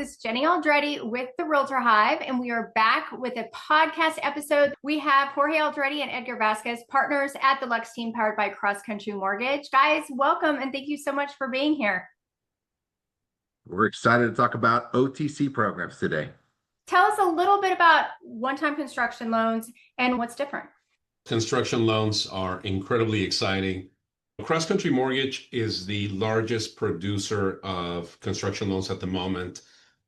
This is Jenny Aldrete with the Realtor Hive, and we are back with a podcast episode. We have Jorge Aldrete and Edgar Vazquez, partners at the Luxeteam powered by CrossCountry Mortgage. Guys, welcome and thank you so much for being here. We're excited to talk about OTC programs today. Tell us a little bit about one-time construction loans and what's different. Construction loans are incredibly exciting. CrossCountry Mortgage is the largest producer of construction loans at the moment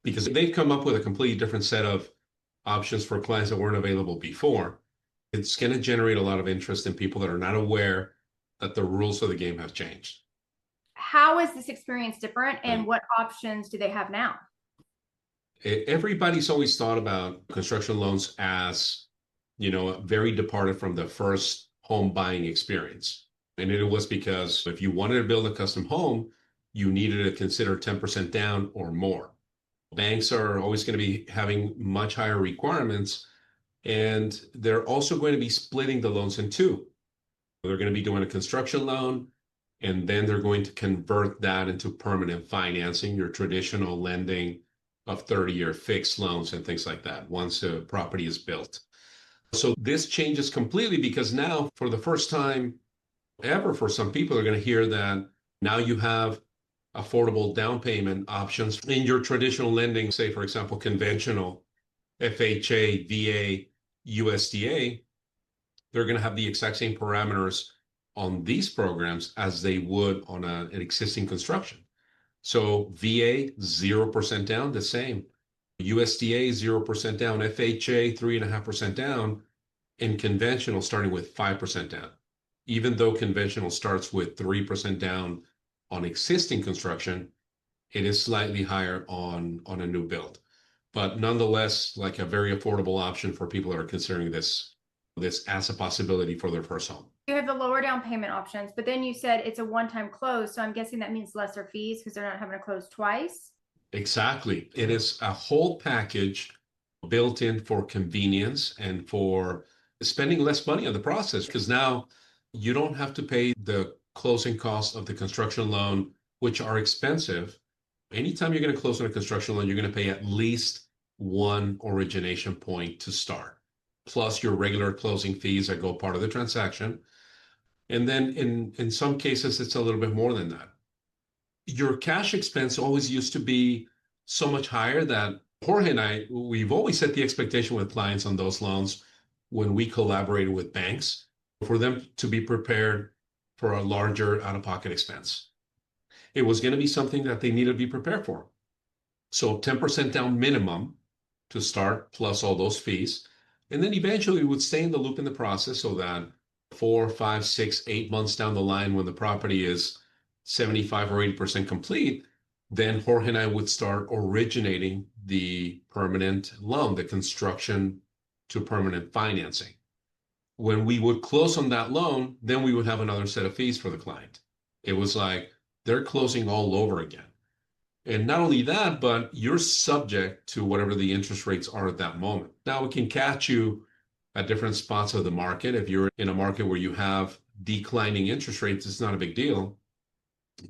because they've come up with a completely different set of options for clients that weren't available before. It's going to generate a lot of interest in people that are not aware that the rules of the game have changed. How is this experience different and what options do they have now? Everybody's always thought about construction loans as, very departed from the first home buying experience. And it was because if you wanted to build a custom home, you needed to consider 10% down or more. Banks are always going to be having much higher requirements, and they're also going to be splitting the loans in two. They're going to be doing a construction loan, and then they're going to convert that into permanent financing, your traditional lending of 30-year fixed loans and things like that once a property is built. So this changes completely because now, for the first time ever, for some people are going to hear that now you have affordable down payment options in your traditional lending, say, for example, conventional FHA, VA, USDA. They're going to have the exact same parameters on these programs as they would on an existing construction. So VA, 0% down, the same. USDA, 0% down. FHA, 3.5% down. And conventional starting with 5% down. Even though conventional starts with 3% down on existing construction, it is slightly higher on a new build. But nonetheless, like a very affordable option for people that are considering this as a possibility for their first home. You have the lower down payment options, but then you said it's a one-time close. So I'm guessing that means lesser fees because they're not having to close twice. Exactly. It is a whole package built in for convenience and for spending less money on the process, because now you don't have to pay the closing costs of the construction loan, which are expensive. Anytime you're going to close on a construction loan, you're going to pay at least one origination point to start, plus your regular closing fees that go part of the transaction. And then in some cases, it's a little bit more than that. Your cash expense always used to be so much higher that Jorge and we've always set the expectation with clients on those loans when we collaborated with banks for them to be prepared for a larger out-of-pocket expense. It was going to be something that they needed to be prepared for. So 10% down minimum to start, plus all those fees. And then eventually we would stay in the loop in the process so that 4, 5, 6, 8 months down the line, when the property is 75 or 80% complete, then Jorge and I would start originating the permanent loan, the construction to permanent financing. When we would close on that loan, then we would have another set of fees for the client. It was like they're closing all over again. And not only that, but you're subject to whatever the interest rates are at that moment. Now, it can catch you at different spots of the market. If you're in a market where you have declining interest rates, it's not a big deal.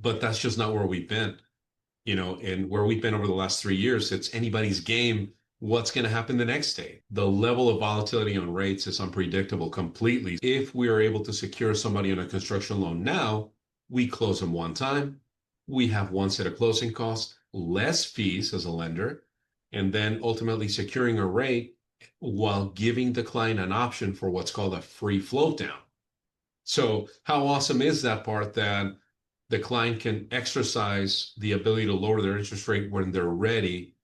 But that's just not where we've been. And where we've been over the last 3 years, it's anybody's game. What's going to happen the next day? The level of volatility on rates is unpredictable completely. If we are able to secure somebody on a construction loan now, we close them one time. We have one set of closing costs, less fees as a lender, and then ultimately securing a rate while giving the client an option for what's called a free float down. So how awesome is that part that the client can exercise the ability to lower their interest rate when they're ready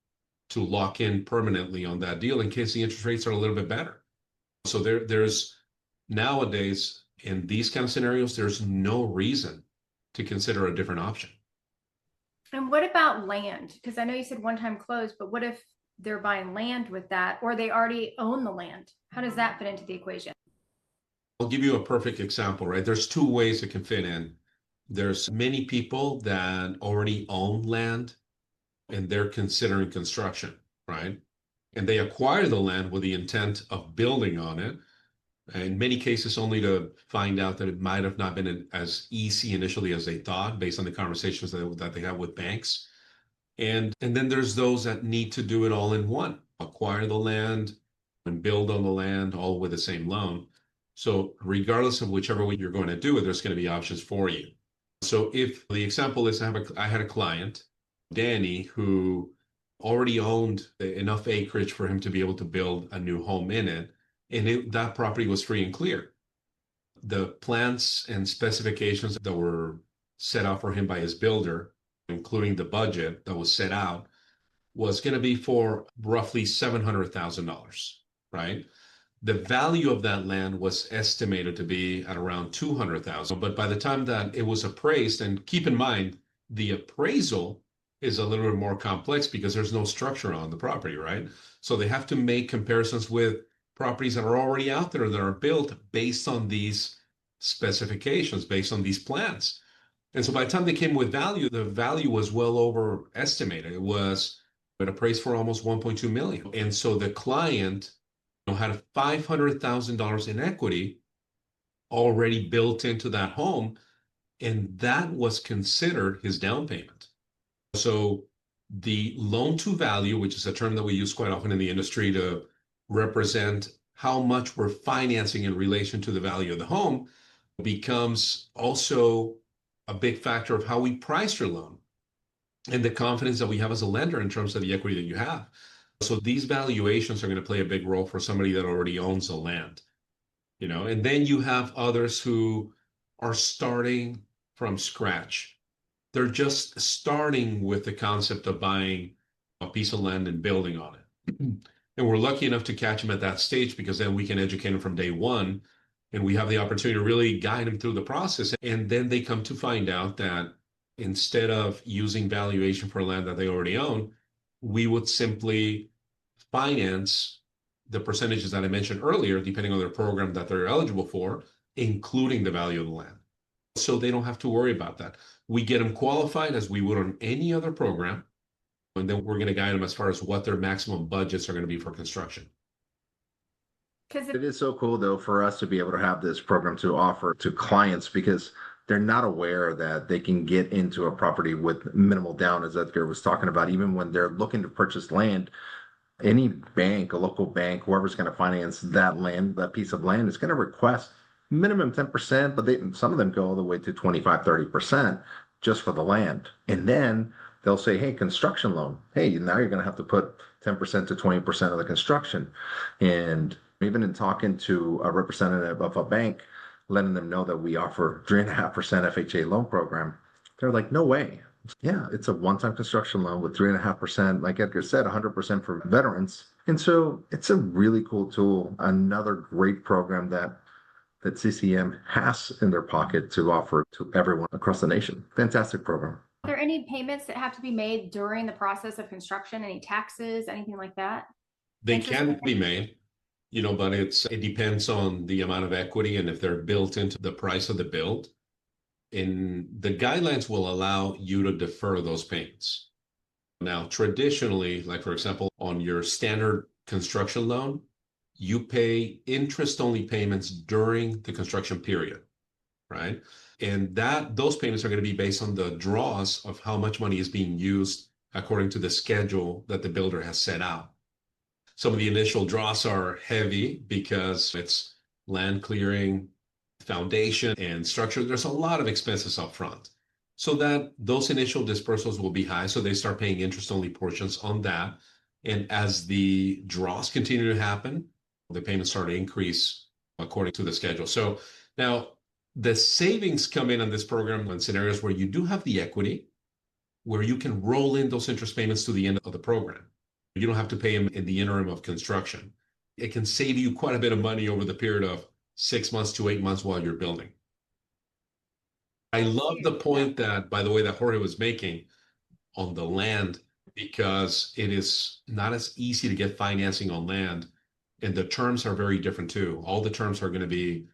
to lock in permanently on that deal in case the interest rates are a little bit better. So there's nowadays, in these kind of scenarios, there's no reason to consider a different option. And what about land? Because I know you said one-time close, but what if they're buying land with that, or they already own the land? How does that fit into the equation? I'll give you a perfect example, right? There's two ways it can fit in. There's many people that already own land and they're considering construction, right? And they acquire the land with the intent of building on it. In many cases, only to find out that it might have not been as easy initially as they thought based on the conversations that they have with banks. And then there's those that need to do it all in one, acquire the land and build on the land all with the same loan. So regardless of whichever way you're going to do it, there's going to be options for you. So if the example is I had a client, Danny, who already owned enough acreage for him to be able to build a new home in it, and that property was free and clear. The plans and specifications that were set out for him by his builder, including the budget that was set out, was going to be for roughly $700,000, right? The value of that land was estimated to be at around 200,000. But by the time that it was appraised, and keep in mind, the appraisal is a little bit more complex because there's no structure on the property, right? So they have to make comparisons with properties that are already out there that are built based on these specifications, based on these plans. And so by the time they came with value, the value was well overestimated. It appraised for almost 1.2 million. And so the client had $500,000 in equity already built into that home, and that was considered his down payment. So the loan to value, which is a term that we use quite often in the industry to represent how much we're financing in relation to the value of the home, becomes also a big factor of how we price your loan and the confidence that we have as a lender in terms of the equity that you have. So these valuations are going to play a big role for somebody that already owns the land, and then you have others who are starting from scratch. They're just starting with the concept of buying a piece of land and building on it. And we're lucky enough to catch them at that stage because then we can educate them from day one and we have the opportunity to really guide them through the process. And then they come to find out that instead of using valuation for land that they already own, we would simply finance the percentages that I mentioned earlier, depending on their program that they're eligible for, including the value of the land. So they don't have to worry about that. We get them qualified as we would on any other program, and then we're going to guide them as far as what their maximum budgets are going to be for construction. It is so cool, though, for us to be able to have this program to offer to clients because they're not aware that they can get into a property with minimal down, as Edgar was talking about, even when they're looking to purchase land. Any bank, a local bank, whoever's going to finance that land, that piece of land, is going to request minimum 10%, but some of them go all the way to 25, 30% just for the land. And then they'll say, hey, construction loan. Hey, now you're going to have to put 10% to 20% of the construction. And even in talking to a representative of a bank, letting them know that we offer 3.5% FHA loan program, they're like, no way. Yeah, it's a one-time construction loan with 3.5%, like Edgar said, 100% for veterans. And so it's a really cool tool, another great program that CCM has in their pocket to offer to everyone across the nation. Fantastic program. Are there any payments that have to be made during the process of construction? Any taxes, anything like that? They can be made, but it depends on the amount of equity and if they're built into the price of the build. And the guidelines will allow you to defer those payments. Now, traditionally, like for example, on your standard construction loan, you pay interest-only payments during the construction period, right? And those payments are going to be based on the draws of how much money is being used according to the schedule that the builder has set out. Some of the initial draws are heavy because it's land clearing, foundation, and structure. There's a lot of expenses up front. So that those initial dispersals will be high. So they start paying interest-only portions on that. And as the draws continue to happen, the payments start to increase according to the schedule. So now the savings come in on this program in scenarios where you do have the equity, where you can roll in those interest payments to the end of the program. You don't have to pay them in the interim of construction. It can save you quite a bit of money over the period of 6 months to 8 months while you're building. I love the point that, by the way, that Jorge was making on the land, because it is not as easy to get financing on land. And the terms are very different too. All the terms are going to be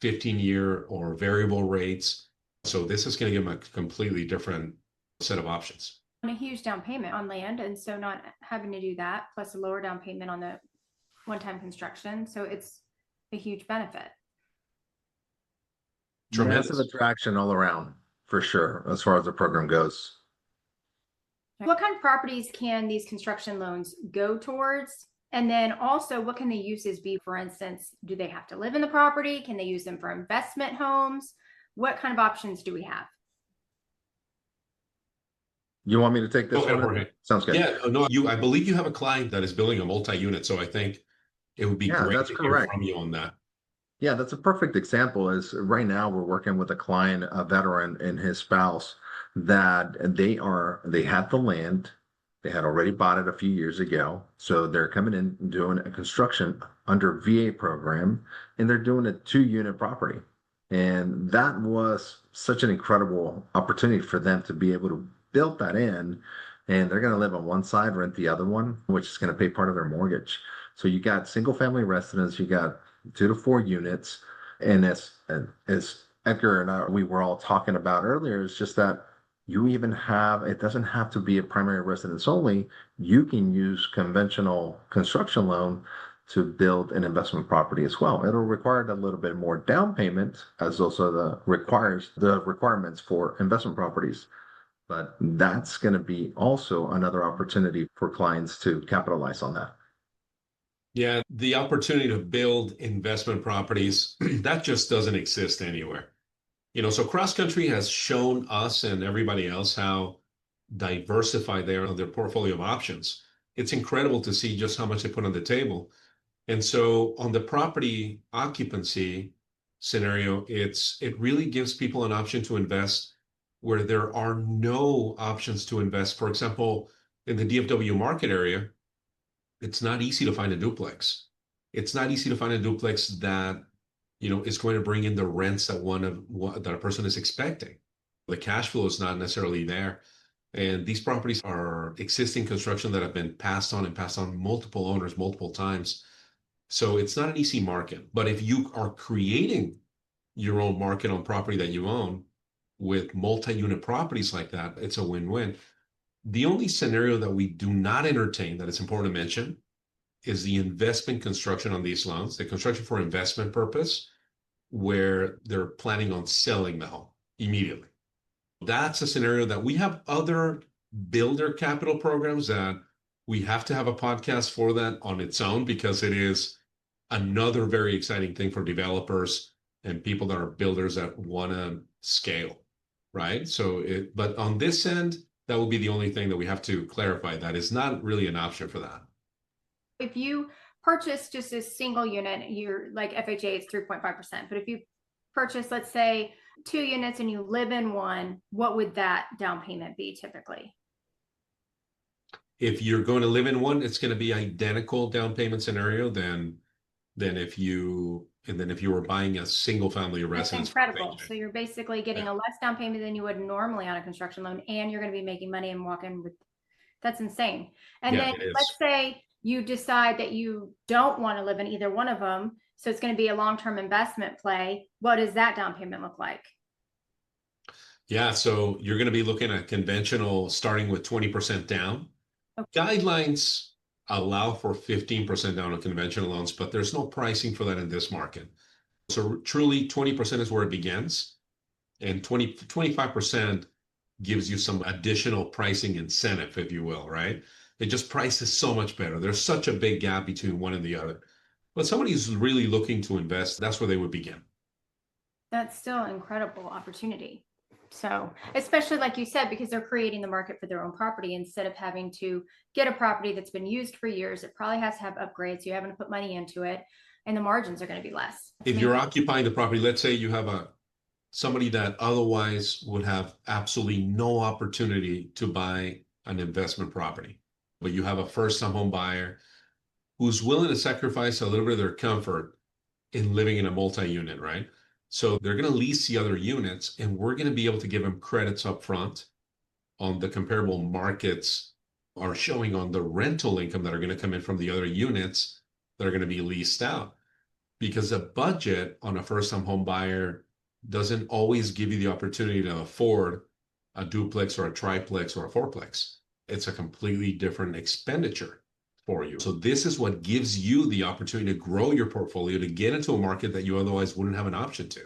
15-year or variable rates. So this is going to give them a completely different set of options. A huge down payment on land, and so not having to do that, plus a lower down payment on the one-time construction. So it's a huge benefit. Tremendous attraction all around, for sure, as far as the program goes. What kind of properties can these construction loans go towards? And then also, what can the uses be? For instance, do they have to live in the property? Can they use them for investment homes? What kind of options do we have? You want me to take this Okay, one? Jorge. Sounds good. Yeah, no, I believe you have a client that is building a multi-unit, so I think it would be Yeah, great that's to hear correct. from you on that. Yeah, that's a perfect example. Is right now we're working with a client, a veteran and his spouse, that they had the land, they had already bought it a few years ago. So they're coming in and doing a construction under VA program, and they're doing a 2-unit property. And that was such an incredible opportunity for them to be able to build that in. And they're going to live on one side, rent the other one, which is going to pay part of their mortgage. So you got single family residents, you got 2 to 4 units. And as Edgar and we were all talking about earlier, it's just that you even have, it doesn't have to be a primary residence only. You can use conventional construction loan to build an investment property as well. It'll require a little bit more down payment, as also the requirements for investment properties. But that's going to be also another opportunity for clients to capitalize on that. Yeah, the opportunity to build investment properties, that just doesn't exist anywhere. So CrossCountry has shown us and everybody else how diversified they are on their portfolio of options. It's incredible to see just how much they put on the table. And so on the property occupancy scenario, it really gives people an option to invest where there are no options to invest. For example, in the DFW market area, it's not easy to find a duplex. It's not easy to find a duplex that is going to bring in the rents that a person is expecting. The cash flow is not necessarily there. And these properties are existing construction that have been passed on multiple owners multiple times. So it's not an easy market. But if you are creating your own market on property that you own with multi-unit properties like that, it's a win-win. The only scenario that we do not entertain that it's important to mention is the investment construction on these loans, the construction for investment purpose, where they're planning on selling the home immediately. That's a scenario that we have other builder capital programs that we have to have a podcast for that on its own, because it is another very exciting thing for developers and people that are builders that want to scale, right? But on this end, that will be the only thing that we have to clarify. That is not really an option for that. If you purchase just a single unit, you're like FHA, it's 3.5%. But if you purchase, let's say, 2 units and you live in one, what would that down payment be typically? If you're going to live in one, it's going to be identical down payment scenario than if you were buying a single family residence. That's incredible. So you're basically getting a less down payment than you would normally on a construction loan, and you're going to be making money and walking with. That's insane. And then let's say you decide that you don't want to live in either one of them, so it's going to be a long-term investment play. What does that down payment look like? Yeah, so you're going to be looking at conventional starting with 20% down. Okay. Guidelines allow for 15% down on conventional loans, but there's no pricing for that in this market. So truly 20% is where it begins, and 25% gives you some additional pricing incentive, if you will, right? It just prices so much better. There's such a big gap between one and the other. But somebody who's really looking to invest, that's where they would begin. That's still an incredible opportunity. So, especially like you said, because they're creating the market for their own property instead of having to get a property that's been used for years. It probably has to have upgrades. You're having to put money into it, and the margins are going to be less. If you're occupying the property, let's say you have somebody that otherwise would have absolutely no opportunity to buy an investment property, but you have a first-time home buyer who's willing to sacrifice a little bit of their comfort in living in a multi-unit, right? So they're going to lease the other units, and we're going to be able to give them credits up front on the comparable markets are showing on the rental income that are going to come in from the other units that are going to be leased out. Because a budget on a first-time home buyer doesn't always give you the opportunity to afford a duplex or a triplex or a fourplex. It's a completely different expenditure for you. So this is what gives you the opportunity to grow your portfolio, to get into a market that you otherwise wouldn't have an option to.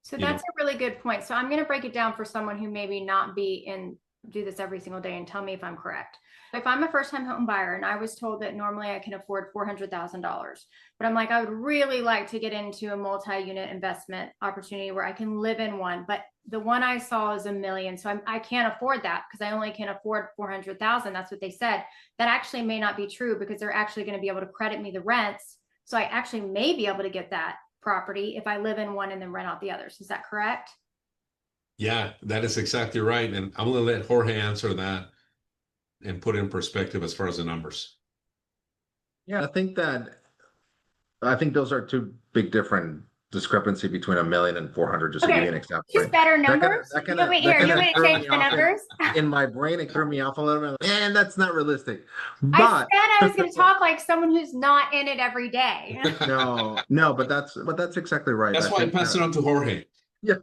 So that's a really good point. So I'm going to break it down for someone who maybe not be in do this every single day and tell me if I'm correct. If I'm a first-time home buyer and I was told that normally I can afford $400,000, but I'm like, I would really like to get into a multi-unit investment opportunity where I can live in one, but the one I saw is $1 million. So I can't afford that because I only can afford 400,000. That's what they said. That actually may not be true because they're actually going to be able to credit me the rents. So I actually may be able to get that property if I live in one and then rent out the others. Is that correct? Yeah, that is exactly right. And I'm going to let Jorge answer that and put it in perspective as far as the numbers. Yeah, I think those are two big different discrepancy between $1 million and 400, just to give you an example. Just Right? better numbers. You want me to change the numbers? In my brain, it threw me off a little bit. And that's not realistic. But I said I was going to talk like someone who's not in it every day. no, but that's exactly right. That's why I passed it on to Jorge. Yeah.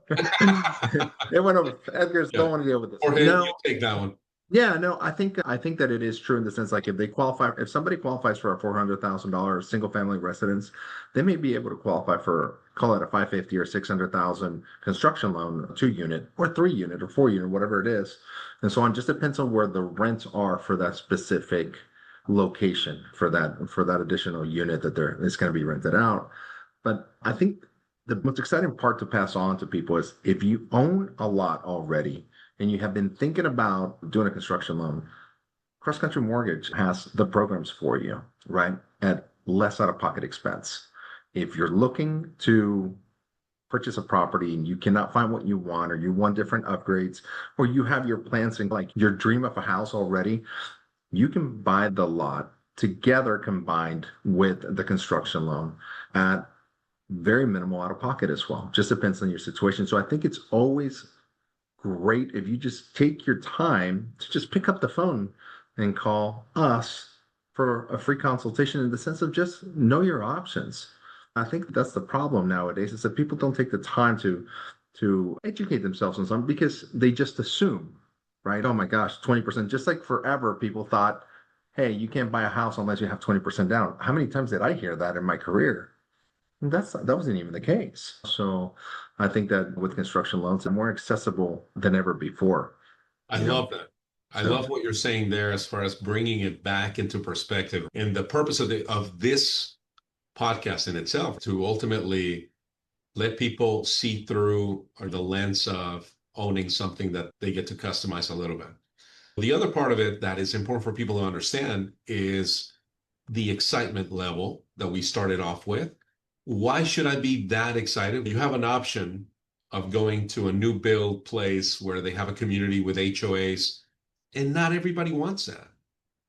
It went over. Edgar's don't want to deal with this. Jorge, No. you take that one. Yeah, no, I think that it is true in the sense like if somebody qualifies for a $400,000 single family residence, they may be able to qualify for, call it a 550 or 600,000 construction loan, a 2-unit or 3-unit or 4-unit, whatever it is, and so on. Just depends on where the rents are for that specific location for that additional unit that is going to be rented out. But I think the most exciting part to pass on to people is if you own a lot already and you have been thinking about doing a construction loan, CrossCountry Mortgage has the programs for you, right? At less out-of-pocket expense. If you're looking to purchase a property and you cannot find what you want, or you want different upgrades, or you have your plans and like your dream of a house already, you can buy the lot together combined with the construction loan at very minimal out-of-pocket as well. Just depends on your situation. So I think it's always great if you just take your time to just pick up the phone and call us for a free consultation, in the sense of just know your options. I think that's the problem nowadays, is that people don't take the time to educate themselves on something because they just assume, right? Oh my gosh, 20%. Just like forever, people thought, hey, you can't buy a house unless you have 20% down. How many times did I hear that in my career? That wasn't even the case. So I think that with construction loans, they're more accessible than ever before. I love that. I love what you're saying there as far as bringing it back into perspective. And the purpose of this podcast in itself, to ultimately let people see through or the lens of owning something that they get to customize a little bit. The other part of it that is important for people to understand is the excitement level that we started off with. Why should I be that excited? You have an option of going to a new build place where they have a community with HOAs, and not everybody wants that.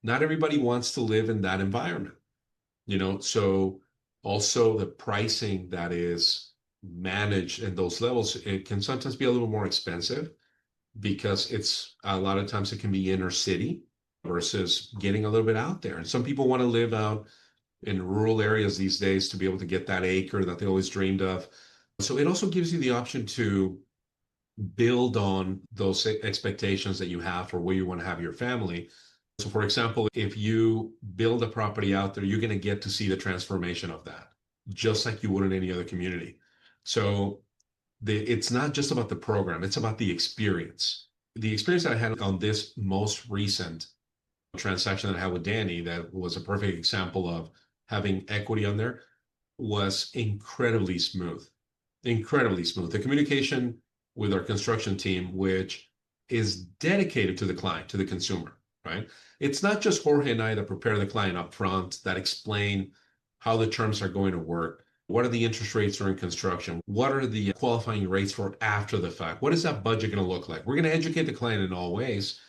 Not everybody wants to live in that environment, so also the pricing that is managed in those levels, it can sometimes be a little more expensive because it's a lot of times it can be inner city versus getting a little bit out there. And some people want to live out in rural areas these days to be able to get that acre that they always dreamed of. So it also gives you the option to build on those expectations that you have for where you want to have your family. So for example, if you build a property out there, you're going to get to see the transformation of that, just like you would in any other community. So it's not just about the program, it's about the experience. The experience that I had on this most recent transaction that I had with Danny, that was a perfect example of having equity on there, was incredibly smooth. The communication with our construction team, which is dedicated to the client, to the consumer, right? It's not just Jorge and I that prepare the client up front, that explain how the terms are going to work. What are the interest rates during construction? What are the qualifying rates for after the fact? What is that budget going to look like? We're going to educate the client in all ways,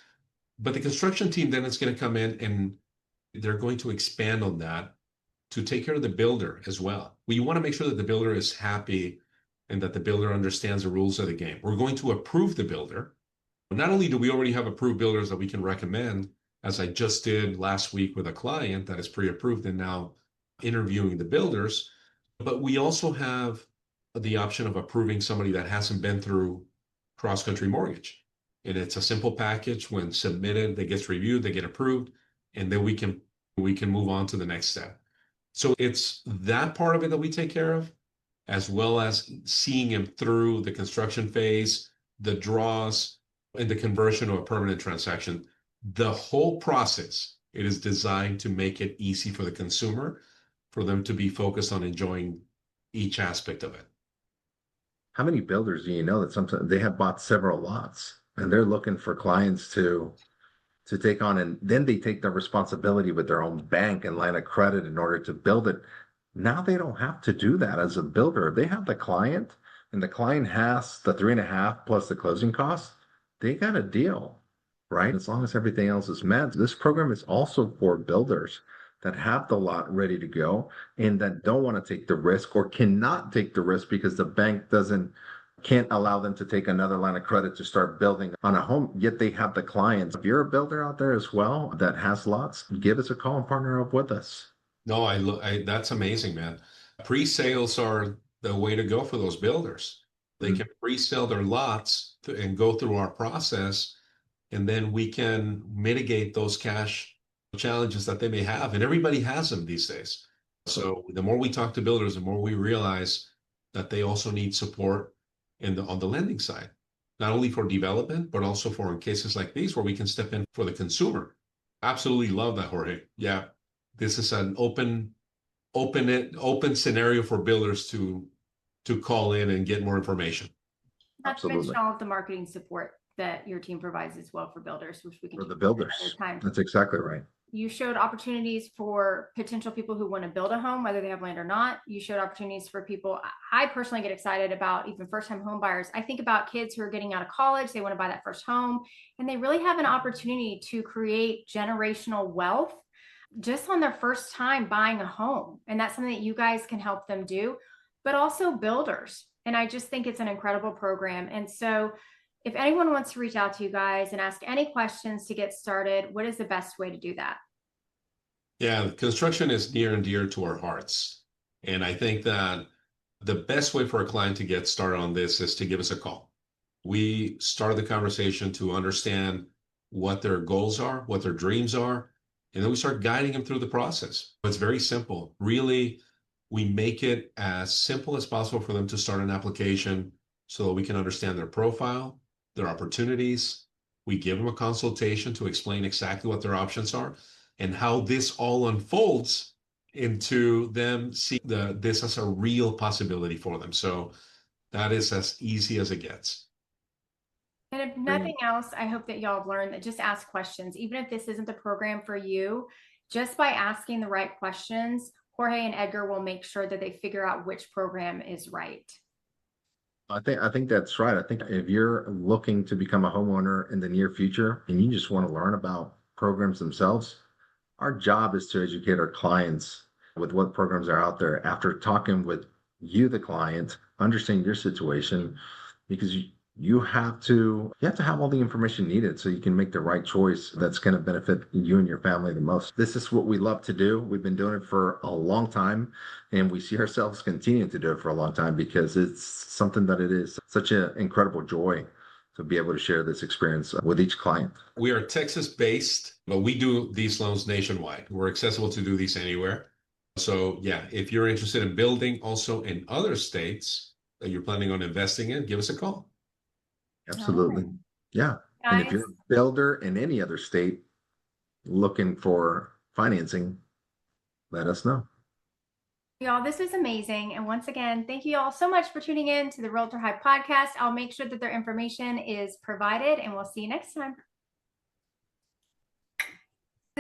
but the construction team then is going to come in and they're going to expand on that to take care of the builder as well. We want to make sure that the builder is happy and that the builder understands the rules of the game. We're going to approve the builder. Not only do we already have approved builders that we can recommend, as I just did last week with a client that is pre-approved and now interviewing the builders, but we also have the option of approving somebody that hasn't been through CrossCountry Mortgage. And it's a simple package. When submitted, that gets reviewed, they get approved, and then we can move on to the next step. So it's that part of it that we take care of, as well as seeing him through the construction phase, the draws, in the conversion of a permanent transaction. The whole process, it is designed to make it easy for the consumer, for them to be focused on enjoying each aspect of it. How many builders do you know that sometimes they have bought several lots and they're looking for clients to take on, and then they take the responsibility with their own bank and line of credit in order to build it. Now they don't have to do that as a builder. If they have the client and the client has the 3.5 plus the closing costs, they got a deal, right? As long as everything else is met. This program is also for builders that have the lot ready to go and that don't want to take the risk or cannot take the risk because the bank can't allow them to take another line of credit to start building on a home, yet they have the clients. If you're a builder out there as well that has lots, give us a call and partner up with us. No, that's amazing, man. Pre-sales are the way to go for those builders. They can pre-sell their lots and go through our process, and then we can mitigate those cash challenges that they may have. And everybody has them these days. So the more we talk to builders, the more we realize that they also need support on the lending side, not only for development, but also for cases like these where we can step in for the consumer. Absolutely love that, Jorge. Yeah, this is an open scenario for builders to call in and get more information. Not to mention all of the marketing support that your team provides as well for builders, which we can for do the builders. That's exactly right. You showed opportunities for potential people who want to build a home, whether they have land or not. You showed opportunities for people. I personally get excited about even first-time home buyers. I think about kids who are getting out of college, they want to buy that first home, and they really have an opportunity to create generational wealth just on their first time buying a home. And that's something that you guys can help them do, but also builders. And I just think it's an incredible program. And so if anyone wants to reach out to you guys and ask any questions to get started, what is the best way to do that? Yeah, construction is near and dear to our hearts. And I think that the best way for a client to get started on this is to give us a call. We start the conversation to understand what their goals are, what their dreams are, and then we start guiding them through the process. It's very simple. Really, we make it as simple as possible for them to start an application so that we can understand their profile, their opportunities. We give them a consultation to explain exactly what their options are and how this all unfolds into them seeing this as a real possibility for them. So that is as easy as it gets. And if nothing else, I hope that y'all have learned that just ask questions. Even if this isn't the program for you, just by asking the right questions, Jorge and Edgar will make sure that they figure out which program is right. I think that's right. I think if you're looking to become a homeowner in the near future and you just want to learn about programs themselves, our job is to educate our clients with what programs are out there after talking with you, the client, understanding your situation, because you have to have all the information needed so you can make the right choice that's going to benefit you and your family the most. This is what we love to do. We've been doing it for a long time, and we see ourselves continuing to do it for a long time because it's something that it is such an incredible joy to be able to share this experience with each client. We are Texas-based, but we do these loans nationwide. We're accessible to do these anywhere. So yeah, if you're interested in building also in other states that you're planning on investing in, give us a call. Absolutely. Yeah. Guys, and if you're a builder in any other state looking for financing, let us know. Y'all, this was amazing. And once again, thank you all so much for tuning in to the Realtor Hive Podcast. I'll make sure that their information is provided, and we'll see you next time.